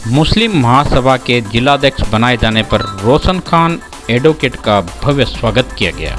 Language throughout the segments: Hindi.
मुस्लिम महासभा के जिलाध्यक्ष बनाए जाने पर रोशन खान एडवोकेट का भव्य स्वागत किया गया।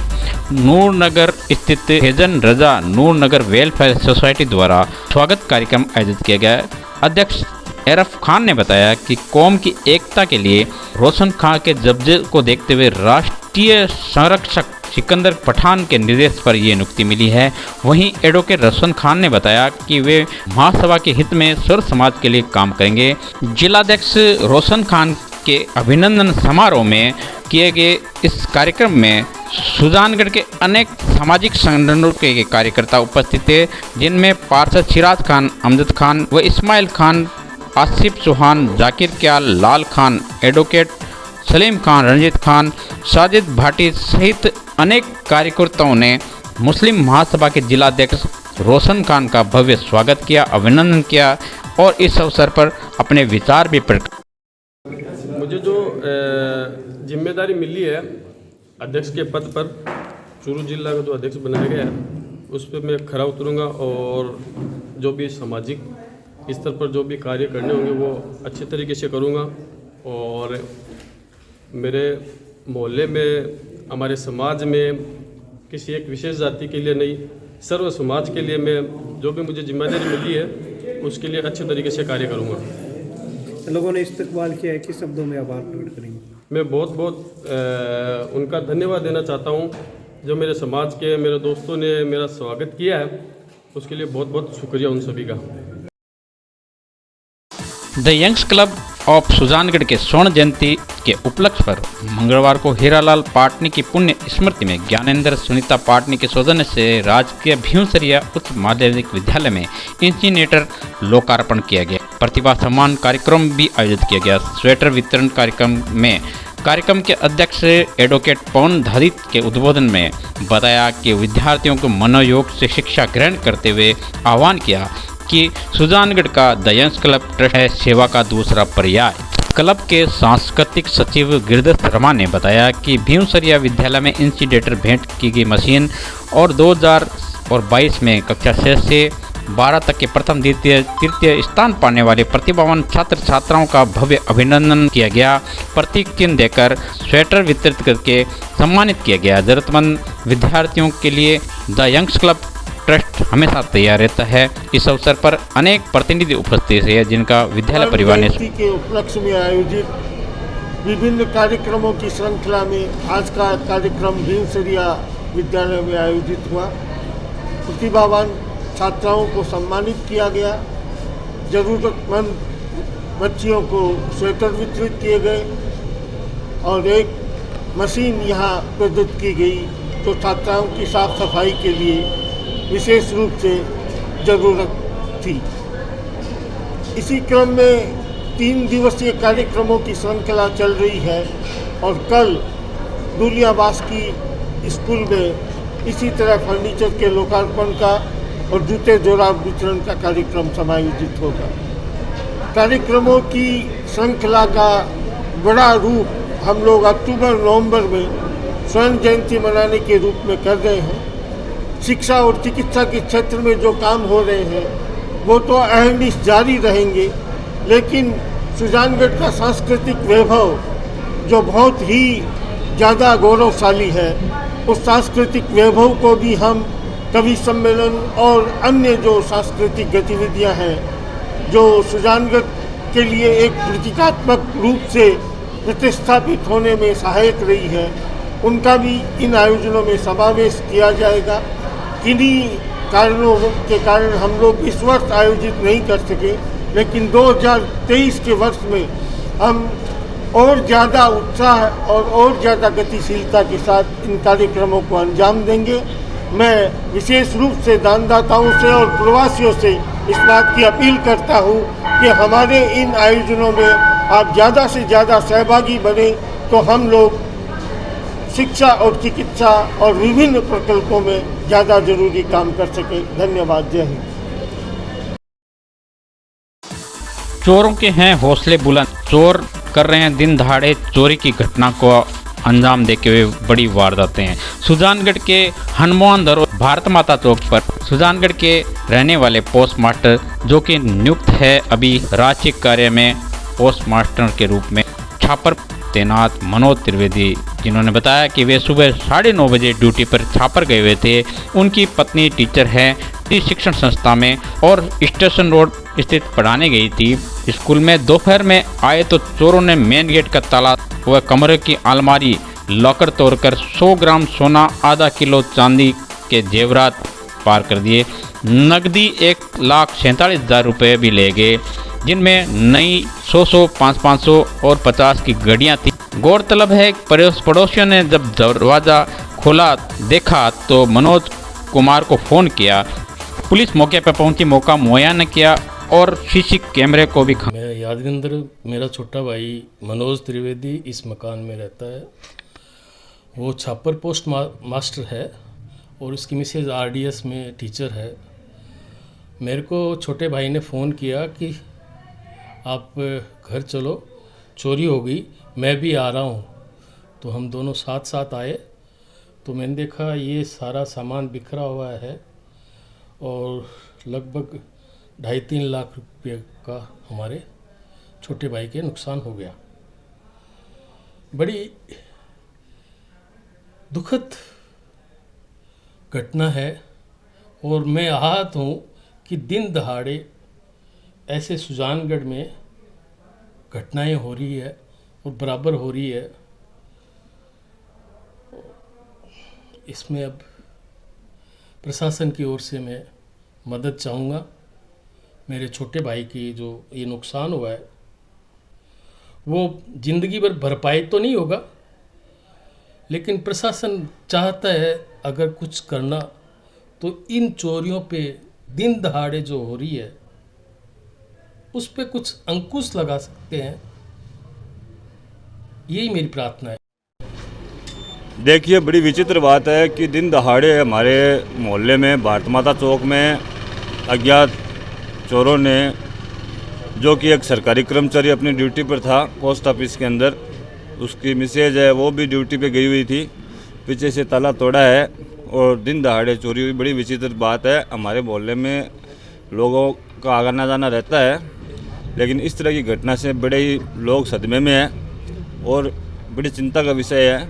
नूरनगर स्थित हेजन रजा नूरनगर वेलफेयर सोसाइटी द्वारा स्वागत कार्यक्रम आयोजित किया गया। अध्यक्ष एरफ खान ने बताया कि कौम की एकता के लिए रोशन खान के जज्बे को देखते हुए राष्ट्रीय संरक्षक सिकंदर पठान के निर्देश पर ये नियुक्ति मिली है। वहीं एडवोकेट रोशन खान ने बताया कि वे महासभा के हित में सर्व समाज के लिए काम करेंगे। जिलाध्यक्ष रोशन खान के अभिनंदन समारोह में किए गए इस कार्यक्रम में सुजानगढ़ के अनेक सामाजिक संगठनों के कार्यकर्ता उपस्थित थे, जिनमें पार्षद सिराज खान, अमजद खान व इस्माइल खान, आसिफ चौहान, जाकिर क्याल, लाल खान, एडवोकेट सलीम खान, रंजीत खान, साजिद भाटी सहित अनेक कार्यकर्ताओं ने मुस्लिम महासभा के जिलाध्यक्ष रोशन खान का भव्य स्वागत किया, अभिनंदन किया और इस अवसर पर अपने विचार भी प्रकट। मुझे जो जिम्मेदारी मिली है अध्यक्ष के पद पर, चूरू जिला का जो अध्यक्ष बनाया गया है उस पर मैं खरा उतरूँगा और जो भी सामाजिक स्तर पर जो भी कार्य करने होंगे वो अच्छे तरीके से करूँगा। और मेरे मोहल्ले में, हमारे समाज में किसी एक विशेष जाति के लिए नहीं, सर्व समाज के लिए मैं जो भी मुझे जिम्मेदारी मिली है उसके लिए अच्छे तरीके से कार्य करूँगा। लोगों ने इस्तकबाल किया है, किस शब्दों में आभार प्रकट करेंगे? मैं बहुत उनका धन्यवाद देना चाहता हूँ जो मेरे समाज के, मेरे दोस्तों ने मेरा स्वागत किया है, उसके लिए बहुत बहुत शुक्रिया उन सभी का। The youngs club of Sujangarh के स्वर्ण जयंती के उपलक्ष्य पर मंगलवार को हीरालाल पाटनी की पुण्य स्मृति में ज्ञानेंद्र सुनीता पाटनी के सौजन्य से राजकीय भीमसरिया उच्च माध्यमिक विद्यालय में इंसीनेटर लोकार्पण किया गया। प्रतिभा सम्मान कार्यक्रम भी आयोजित किया गया। स्वेटर वितरण कार्यक्रम के अध्यक्ष एडवोकेट पवन धारित के उद्बोधन में बताया कि विद्यार्थियों को मनोयोग से शिक्षा ग्रहण करते हुए आह्वान किया कि सुजानगढ़ का द यंग्स क्लब ट्रस्ट है सेवा का दूसरा पर्याय। क्लब के सांस्कृतिक सचिव गिरधर रमा ने बताया कि भीमसरिया विद्यालय में इंसीनेटर भेंट की गई मशीन और 2022 में कक्षा 6 से 12 तक के प्रथम, द्वितीय, तृतीय स्थान पाने वाले प्रतिभावान छात्र छात्राओं का भव्य अभिनंदन किया गया। प्रतीक चिन्ह देकर स्वेटर वितरित करके सम्मानित किया गया। जरूरतमंद विद्यार्थियों के लिए द यंग्स क्लब ट्रस्ट हमेशा तैयार रहता है। इस अवसर पर अनेक प्रतिनिधि उपस्थित हैं, जिनका विद्यालय परिवार ने के उपलक्ष्य में आयोजित विभिन्न कार्यक्रमों की श्रृंखला में आज का कार्यक्रम भीमसरिया विद्यालय में आयोजित हुआ। प्रतिभावान छात्राओं को सम्मानित किया गया। जरूरतमंद बच्चियों को स्वेटर वितरित किए गए और एक मशीन यहाँ प्रदत्त की गई तो छात्राओं की साफ सफाई के लिए विशेष रूप से ज़रूरत थी। इसी क्रम में 3 दिवसीय कार्यक्रमों की श्रृंखला चल रही है और कल दुलियाबास की स्कूल में इसी तरह फर्नीचर के लोकार्पण का और जूते जोराब वितरण का कार्यक्रम समायोजित होगा। कार्यक्रमों की श्रृंखला का बड़ा रूप हम लोग अक्टूबर-नवंबर में स्वर्ण जयंती मनाने के रूप में कर रहे हैं। शिक्षा और चिकित्सा के क्षेत्र में जो काम हो रहे हैं वो तो अहर्निश जारी रहेंगे, लेकिन सुजानगढ़ का सांस्कृतिक वैभव जो बहुत ही ज़्यादा गौरवशाली है, उस सांस्कृतिक वैभव को भी हम कवि सम्मेलन और अन्य जो सांस्कृतिक गतिविधियां हैं जो सुजानगढ़ के लिए एक प्रतीकात्मक रूप से प्रतिस्थापित होने में सहायक रही है, उनका भी इन आयोजनों में समावेश किया जाएगा। किन्हीं कारणों के कारण हम लोग इस वर्ष आयोजित नहीं कर सके, लेकिन 2023 के वर्ष में हम और ज़्यादा उत्साह और ज़्यादा गतिशीलता के साथ इन कार्यक्रमों को अंजाम देंगे। मैं विशेष रूप से दानदाताओं से और प्रवासियों से इस बात की अपील करता हूँ कि हमारे इन आयोजनों में आप ज़्यादा से ज़्यादा सहभागी बने तो हम लोग शिक्षा और चिकित्सा और विभिन्न प्रकल्पों में ज़्यादा जरूरी काम कर सके। धन्यवाद। जय हिंद। चोरों के हैं हौसले बुलंद, चोर कर रहे हैं दिन दहाड़े चोरी की घटना को अंजाम देते हुए बड़ी वारदातें हैं। सुजानगढ़ के हनुमान दर भारत माता चौक पर सुजानगढ़ के रहने वाले पोस्ट मास्टर जो कि नियुक्त है अभी राज्य कार्य में पोस्ट मास्टर के रूप में छापर तैनात मनोज त्रिवेदी, जिन्होंने बताया कि वे सुबह 9:30 बजे ड्यूटी पर छापर गए हुए थे। उनकी पत्नी टीचर है, शिक्षण संस्था में और स्टेशन रोड स्थित पढ़ाने गई थी। स्कूल में दोपहर में आए तो चोरों ने मेन गेट का ताला व कमरे की अलमारी लॉकर तोड़कर 100 ग्राम सोना, आधा किलो चांदी के जेवरात पार कर दिए। नकदी 1,47,000 रुपये भी ले गए, जिनमें नई 100, 500 और 50 की घड़ियां थी। गौरतलब है पड़ोसियों ने जब दरवाज़ा खोला देखा तो मनोज कुमार को फ़ोन किया। पुलिस मौके पर पहुंची, मौका मुहैया न किया और सीसी कैमरे को भी मैं यादविंद्र, मेरा छोटा भाई मनोज त्रिवेदी इस मकान में रहता है। वो छापर पोस्ट मास्टर है और उसकी मिसेज आरडीएस में टीचर है। मेरे को छोटे भाई ने फ़ोन किया कि आप घर चलो, चोरी हो गई, मैं भी आ रहा हूँ। तो हम दोनों साथ साथ आए तो मैंने देखा ये सारा सामान बिखरा हुआ है और लगभग 2.5-3 लाख रुपये का हमारे छोटे भाई के नुकसान हो गया। बड़ी दुखद घटना है और मैं आहत हूँ कि दिन दहाड़े ऐसे सुजानगढ़ में घटनाएं हो रही है और बराबर हो रही है। इसमें अब प्रशासन की ओर से मैं मदद चाहूँगा। मेरे छोटे भाई की जो ये नुकसान हुआ है वो ज़िंदगी भर भरपाई तो नहीं होगा, लेकिन प्रशासन चाहता है अगर कुछ करना तो इन चोरियों पे दिन दहाड़े जो हो रही है उस पे कुछ अंकुश लगा सकते हैं। यही मेरी प्रार्थना है। देखिए, बड़ी विचित्र बात है कि दिन दहाड़े हमारे मोहल्ले में भारत माता चौक में अज्ञात चोरों ने, जो कि एक सरकारी कर्मचारी अपनी ड्यूटी पर था पोस्ट ऑफिस के अंदर, उसकी मिसेज है वो भी ड्यूटी पे गई हुई थी, पीछे से ताला तोड़ा है और दिन दहाड़े चोरी हुई। बड़ी विचित्र बात है। हमारे मोहल्ले में लोगों का आना जाना रहता है, लेकिन इस तरह की घटना से बड़े ही लोग सदमे में हैं और बड़ी चिंता का विषय है।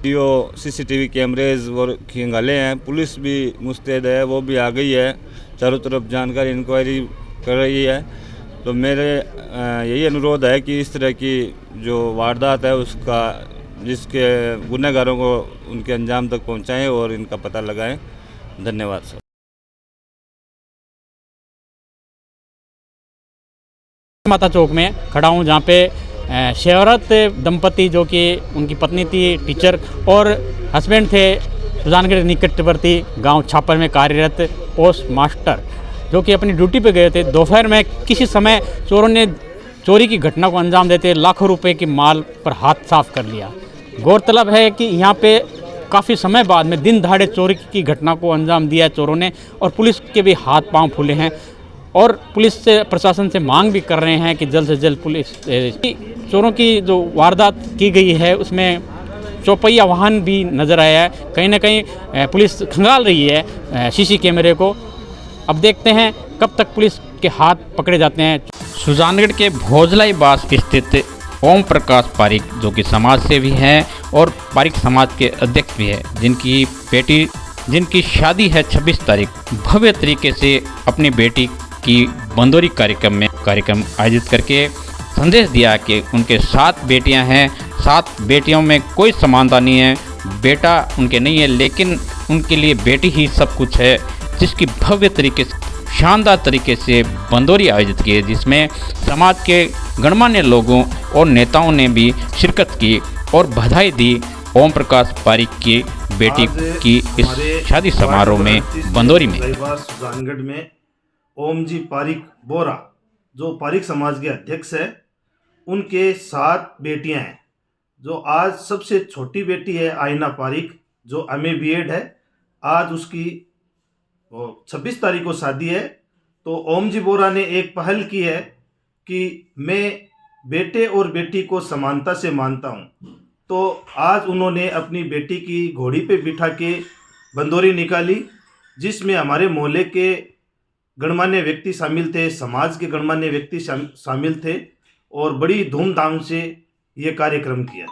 यो सीसीटीवी कैमरेज और खंगाले हैं, पुलिस भी मुस्तैद है, वो भी आ गई है, चारों तरफ जानकारी इंक्वायरी कर रही है। तो मेरे यही अनुरोध है कि इस तरह की जो वारदात है उसका, जिसके गुनहगारों को उनके अंजाम तक पहुंचाएं और इनका पता लगाएं। धन्यवाद सर। माता चौक में खड़ा हूँ, जहाँ पे शहरत दंपति, जो कि उनकी पत्नी थी टीचर और हस्बैंड थे सुजानगढ़ निकटवर्ती गांव छापर में कार्यरत पोस्ट मास्टर, जो कि अपनी ड्यूटी पे गए थे। दोपहर में किसी समय चोरों ने चोरी की घटना को अंजाम देते लाखों रुपए की माल पर हाथ साफ कर लिया। गौरतलब है कि यहाँ पे काफ़ी समय बाद में दिन दहाड़े चोरी की घटना को अंजाम दिया है चोरों ने, और पुलिस के भी हाथ पांव फूले हैं और पुलिस से, प्रशासन से मांग भी कर रहे हैं कि जल्द से जल्द पुलिस चोरों की जो वारदात की गई है उसमें चौपहिया वाहन भी नज़र आया है। कहीं ना कहीं पुलिस खंगाल रही है सीसी कैमरे को। अब देखते हैं कब तक पुलिस के हाथ पकड़े जाते हैं। सुजानगढ़ के भोजलाई बास स्थित ओम प्रकाश पारिक, जो कि समाज सेवी हैं और पारिक समाज के अध्यक्ष भी है, जिनकी शादी है 26 तारीख, भव्य तरीके से अपनी बेटी की बंदोरी कार्यक्रम आयोजित करके संदेश दिया कि उनके 7 बेटियां हैं, 7 बेटियों में कोई समानता नहीं है, बेटा उनके नहीं है, लेकिन उनके लिए बेटी ही सब कुछ है, जिसकी भव्य तरीके से, शानदार तरीके से बंदोरी आयोजित की, जिसमें समाज के गणमान्य लोगों और नेताओं ने भी शिरकत की और बधाई दी ओम प्रकाश पारिक की बेटी की इस शादी समारोह में बंदोरी में। सुजानगढ़ में ओम जी पारिक बोरा, जो पारिक समाज के अध्यक्ष है, उनके 7 बेटियां हैं। जो आज सबसे छोटी बेटी है आयना पारिक, जो MA B.Ed है, आज उसकी 26 तारीख को शादी है। तो ओम जी बोरा ने एक पहल की है कि मैं बेटे और बेटी को समानता से मानता हूँ। तो आज उन्होंने अपनी बेटी की घोड़ी पे बिठा के बंदोरी निकाली, जिसमें हमारे मोहल्ले के गणमान्य व्यक्ति शामिल थे, समाज के गणमान्य व्यक्ति शामिल थे, और बड़ी धूमधाम से ये कार्यक्रम किया।